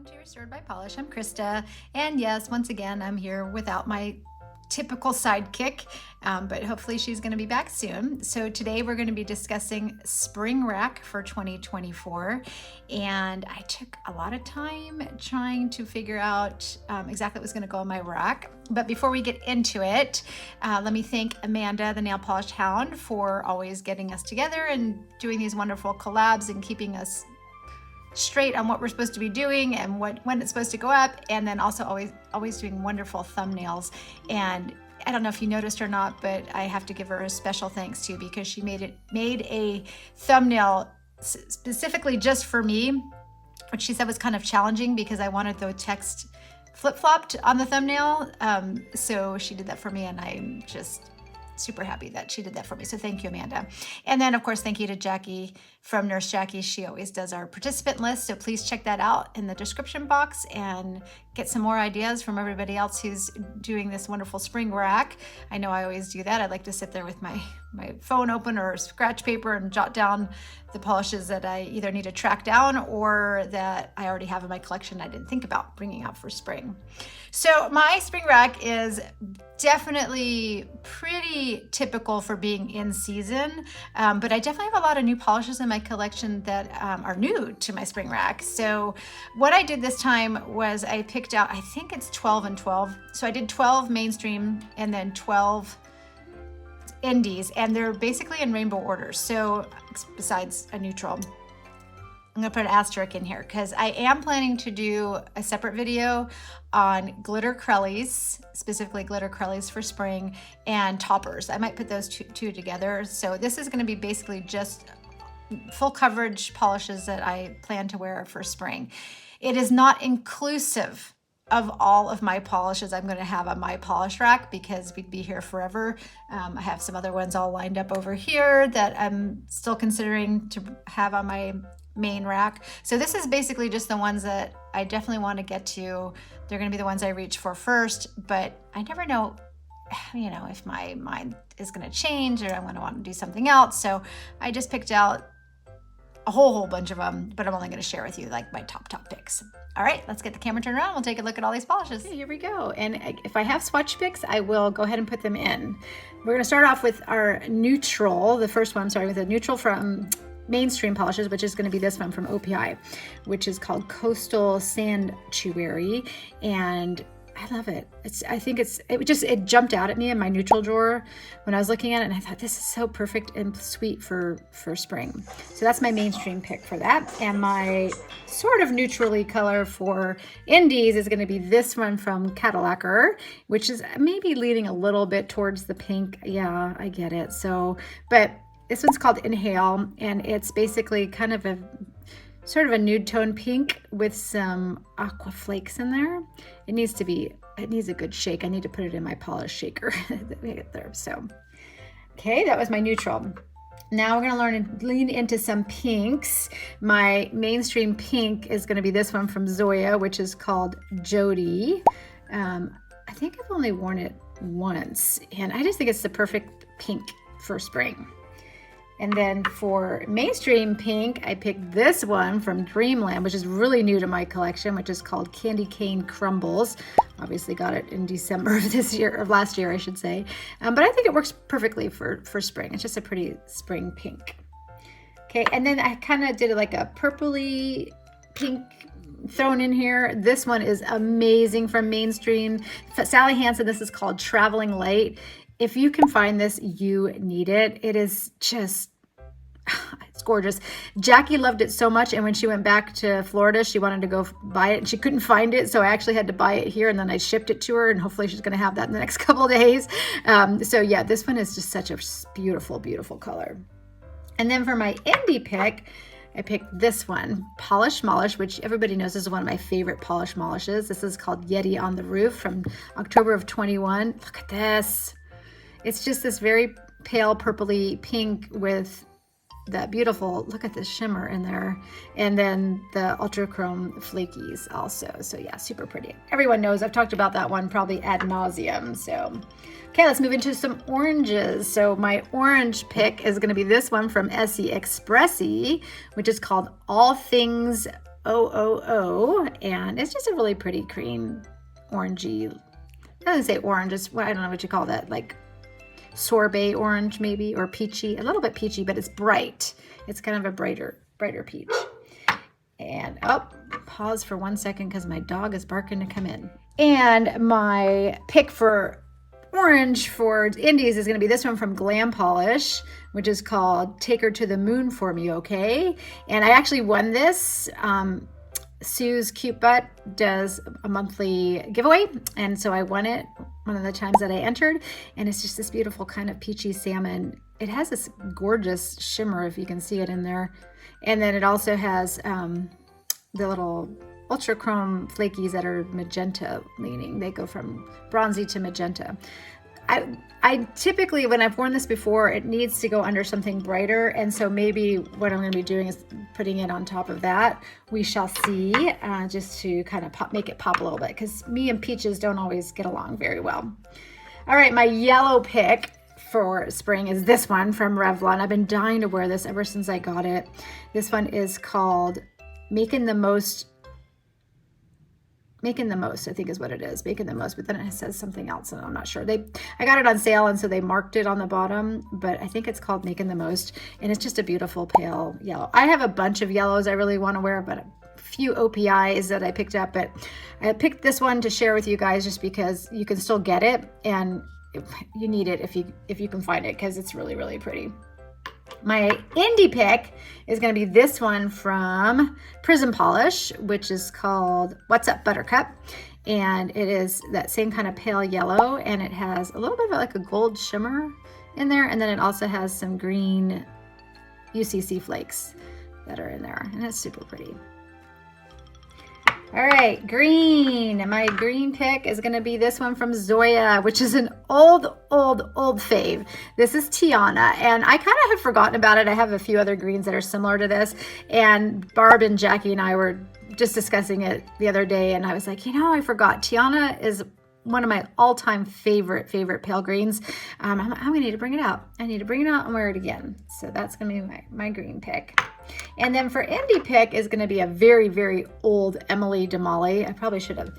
welcome to Restored by Polish. I'm Krista, and yes, once again, I'm here without my typical sidekick, but hopefully she's going to be back soon. So today we're going to be discussing spring rack for 2024, and I took a lot of time trying to figure out exactly what was going to go on my rack. But before we get into it, let me thank Amanda, the nail polish hound, for always getting us together and doing these wonderful collabs and keeping us straight on what we're supposed to be doing and when it's supposed to go up, and then also always doing wonderful thumbnails. And I don't know if you noticed or not, but I have to give her a special thanks too, because she made a thumbnail specifically just for me, which she said was kind of challenging because I wanted the text flip-flopped on the thumbnail. So she did that for me, and I'm just super happy that she did that for me. So thank you, Amanda. And then of course, thank you to Jackie from Nurse Jackie. She always does our participant list. So please check that out in the description box and get some more ideas from everybody else who's doing this wonderful spring rack. I know I always do that. I like to sit there with my phone open or scratch paper and jot down the polishes that I either need to track down or that I already have in my collection I didn't think about bringing out for spring. So my spring rack is definitely pretty typical for being in season, but I definitely have a lot of new polishes in my collection that are new to my spring rack. So what I did this time was I picked out, I think it's 12 and 12. So I did 12 mainstream and then 12 indies, and they're basically in rainbow orders. So besides a neutral, I'm gonna put an asterisk in here because I am planning to do a separate video on glitter crellies, specifically glitter crellies for spring, and toppers. I might put those two together. So this is gonna be basically just full coverage polishes that I plan to wear for spring. It is not inclusive of all of my polishes I'm going to have on my polish rack because we'd be here forever. I have some other ones all lined up over here that I'm still considering to have on my main rack. So this is basically just the ones that I definitely want to get to. They're going to be the ones I reach for first, but I never know, if my mind is going to change or I'm going to want to do something else. So I just picked out a whole bunch of them, but I'm only going to share with you like my top picks. All right, let's get the camera turned around. We'll take a look at all these polishes. Okay, here we go. And if I have swatch picks, I will go ahead and put them in. We're going to start off with our neutral, the first one, with a neutral from mainstream polishes, which is going to be this one from OPI, which is called Coastal Sanctuary. And I love it. It jumped out at me in my neutral drawer when I was looking at it, and I thought this is so perfect and sweet for spring. So that's my mainstream pick for that. And my sort of neutrally color for indies is going to be this one from Lacquer, which is maybe leaning a little bit towards the pink. Yeah, I get it. So, but this one's called Inhale, and it's basically kind of a sort of a nude tone pink with some aqua flakes in there. It needs a good shake. I need to put it in my polish shaker there. So, okay, that was my neutral. Now we're going to lean into some pinks. My mainstream pink is going to be this one from Zoya, which is called Jody. I think I've only worn it once, and I just think it's the perfect pink for spring. And then for mainstream pink, I picked this one from Dreamland, which is really new to my collection, which is called Candy Cane Crumbles. Obviously got it in December of last year, I should say. But I think it works perfectly for spring. It's just a pretty spring pink. Okay, and then I kind of did like a purpley pink thrown in here. This one is amazing from mainstream. Sally Hansen, this is called Traveling Light. If you can find this, you need it. It is just, it's gorgeous. Jackie loved it so much, and when she went back to Florida, she wanted to go buy it, and she couldn't find it, so I actually had to buy it here, and then I shipped it to her, and hopefully she's going to have that in the next couple of days. So yeah, this one is just such a beautiful, beautiful color. And then for my indie pick, I picked this one, Polish Molish, which everybody knows is one of my favorite Polish Molishes. This is called Yeti on the Roof from October of 21. Look at this. It's just this very pale purpley pink with that beautiful, look at this shimmer in there. And then the ultra chrome flakies also. So yeah, super pretty. Everyone knows I've talked about that one probably ad nauseum. So, okay, let's move into some oranges. So my orange pick is going to be this one from Essie Expressi, which is called All Things and it's just a really pretty green, orangey, I don't say orange, it's, I don't know what you call that, like sorbet orange maybe, or peachy, a little bit peachy, but it's bright. It's kind of a brighter peach. And pause for 1 second because my dog is barking to come in. And my pick for orange for indies is going to be this one from Glampolish, which is called Take Her to the Moon for Me, okay? And I actually won this. Sue's Cute Butt does a monthly giveaway, and so I won it one of the times that I entered, and it's just this beautiful kind of peachy salmon. It has this gorgeous shimmer, if you can see it in there, and then it also has the little ultra chrome flakies that are magenta leaning. They go from bronzy to magenta. I typically, when I've worn this before, it needs to go under something brighter, and so maybe what I'm going to be doing is putting it on top of that. We shall see, just to kind of make it pop a little bit, because me and peaches don't always get along very well. All right, my yellow pick for spring is this one from Revlon. I've been dying to wear this ever since I got it. This one is called Making the Most, I think is what it is. Making the Most, but then it says something else, and I'm not sure. I got it on sale, and so they marked it on the bottom, but I think it's called Making the Most, and it's just a beautiful pale yellow. I have a bunch of yellows I really want to wear, but a few OPIs that I picked up, but I picked this one to share with you guys just because you can still get it, and you need it if you can find it, because it's really, really pretty. My indie pick is going to be this one from Prism Polish, which is called What's Up Buttercup, and it is that same kind of pale yellow, and it has a little bit of like a gold shimmer in there, and then it also has some green UCC flakes that are in there, and it's super pretty. All right, green. My green pick is going to be this one from Zoya, which is an old fave. This is Tiana, and I kind of had forgotten about it. I have a few other greens that are similar to this, and Barb and Jackie and I were just discussing it the other day, and I was like, I forgot. Tiana is one of my all-time favorite pale greens. I'm gonna need to bring it out. I need to bring it out and wear it again. So that's gonna be my green pick. And then for indie pick is gonna be a very, very old Emily Damali. I probably should have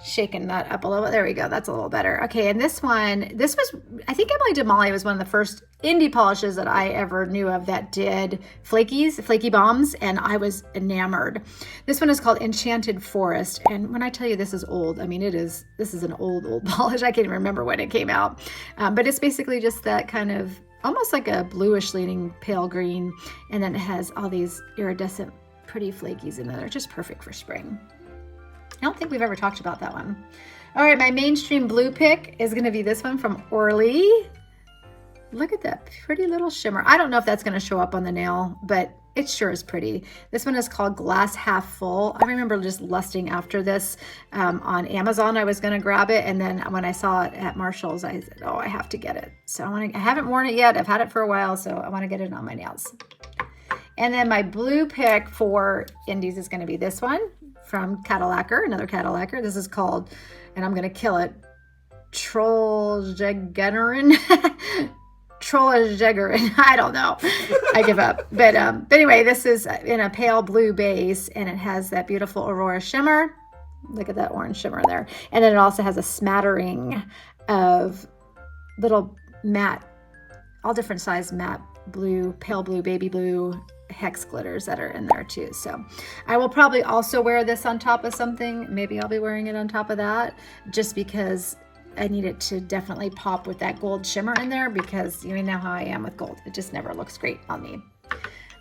shaken that up a little bit. There we go. That's a little better. Okay, and this was, I think Emily Damali was one of the first indie polishes that I ever knew of that did flaky bombs, and I was enamored. This one is called Enchanted Forest, and when I tell you this is old, I mean this is an old polish. I can't even remember when it came out, but it's basically just that kind of almost like a bluish leaning pale green, and then it has all these iridescent pretty flakies in there. They're just perfect for spring. I don't think we've ever talked about that one. All right, my mainstream blue pick is going to be this one from Orly. Look at that pretty little shimmer. I don't know if that's going to show up on the nail, but it sure is pretty. This one is called Glass Half Full. I remember just lusting after this on Amazon. I was going to grab it, and then when I saw it at Marshall's, I said, oh, I have to get it. So I haven't worn it yet. I've had it for a while, so I want to get it on my nails. And then my blue pick for indies is going to be this one from Lacquer, another Lacquer. This is called, and I'm going to kill it, Torrie-bitsofpolish. I don't know. I give up. But anyway, this is in a pale blue base, and it has that beautiful Aurora shimmer. Look at that orange shimmer there. And then it also has a smattering of little matte, all different size matte blue, pale blue, baby blue hex glitters that are in there too. So I will probably also wear this on top of something. Maybe I'll be wearing it on top of that, just because I need it to definitely pop with that gold shimmer in there, because you know how I am with gold. It just never looks great on me.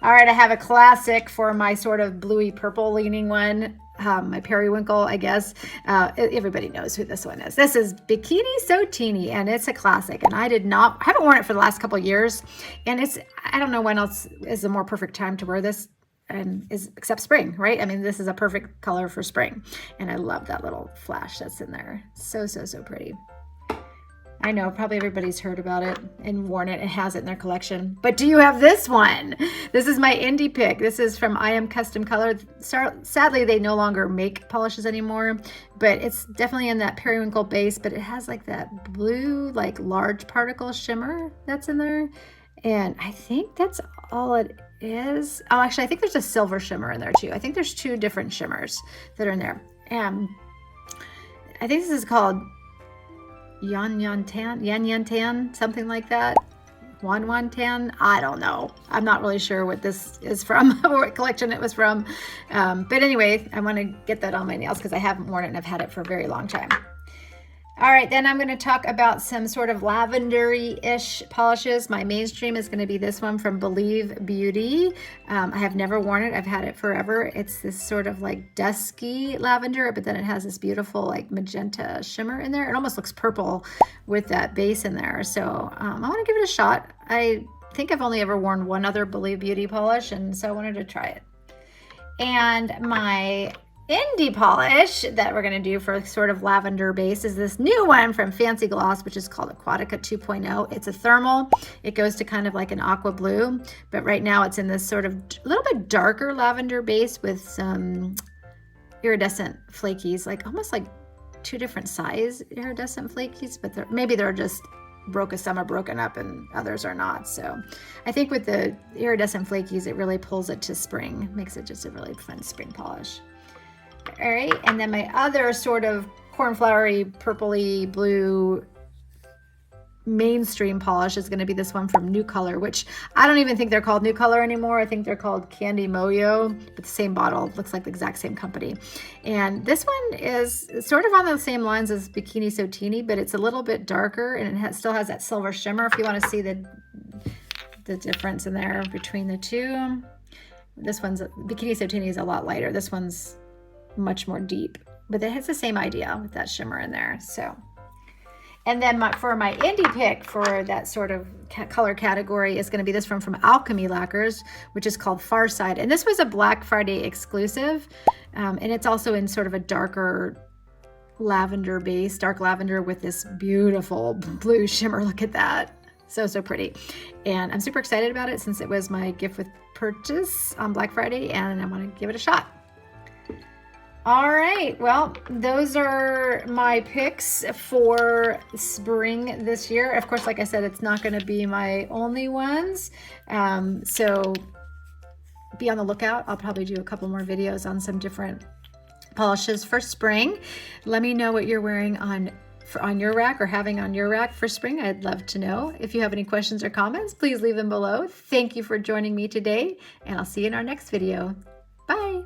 All right, I have a classic for my sort of bluey purple leaning one, my Periwinkle, I guess. Everybody knows who this one is. This is Bikini So Teeny, and it's a classic, and I haven't worn it for the last couple of years, and I don't know when else is a more perfect time to wear this, and except spring, right? I mean, this is a perfect color for spring, and I love that little flash that's in there. So pretty. I know probably everybody's heard about it and worn it and has it in their collection, but do you have this one? This is my indie pick. This is from I Am Custom Colored. Sadly, they no longer make polishes anymore, but it's definitely in that Periwinkle base, but it has like that blue, like large particle shimmer that's in there. And I think that's all it is. Oh, actually, I think there's a silver shimmer in there too. I think there's 2 different shimmers that are in there. I think this is called Yan Tan, something like that. Wan Tan, I don't know. I'm not really sure what this is from, or what collection it was from. But anyway, I want to get that on my nails because I haven't worn it and I've had it for a very long time. All right, then I'm going to talk about some sort of lavendery-ish polishes. My mainstream is going to be this one from Believe Beauty. I have never worn it. I've had it forever. It's this sort of like dusky lavender, but then it has this beautiful like magenta shimmer in there. It almost looks purple with that base in there. So I want to give it a shot. I think I've only ever worn one other Believe Beauty polish, and so I wanted to try it. And my indie polish that we're going to do for sort of lavender base is this new one from Fancy Gloss, which is called Aquatica 2.0. It's a thermal. It goes to kind of like an aqua blue, but right now it's in this sort of a little bit darker lavender base with some iridescent flakies, like almost like 2 different size iridescent flakies, but maybe they're just some are broken up and others are not. So I think with the iridescent flakies, it really pulls it to spring, makes it just a really fun spring polish. All right, and then my other sort of cornflowery, purpley, blue mainstream polish is going to be this one from New Color, which I don't even think they're called New Color anymore. I think they're called Candy Moyo, but the same bottle, looks like the exact same company. And this one is sort of on the same lines as Bikini So Teeny, but it's a little bit darker, and it still has that silver shimmer. If you want to see the difference in there between the two, this one's Bikini So Teeny is a lot lighter. This one's much more deep, but it has the same idea with that shimmer in there. So, and then for my indie pick for that sort of color category is going to be this one from Alchemy Lacquers, which is called Far Side. And this was a Black Friday exclusive, and it's also in sort of a darker lavender base, dark lavender with this beautiful blue shimmer. Look at that. So pretty. And I'm super excited about it since it was my gift with purchase on Black Friday, and I want to give it a shot. All right, well, those are my picks for spring this year. Of course, like I said, it's not going to be my only ones. So be on the lookout. I'll probably do a couple more videos on some different polishes for spring. Let me know what you're wearing on your rack or having on your rack for spring. I'd love to know. If you have any questions or comments, please leave them below. Thank you for joining me today, and I'll see you in our next video. Bye.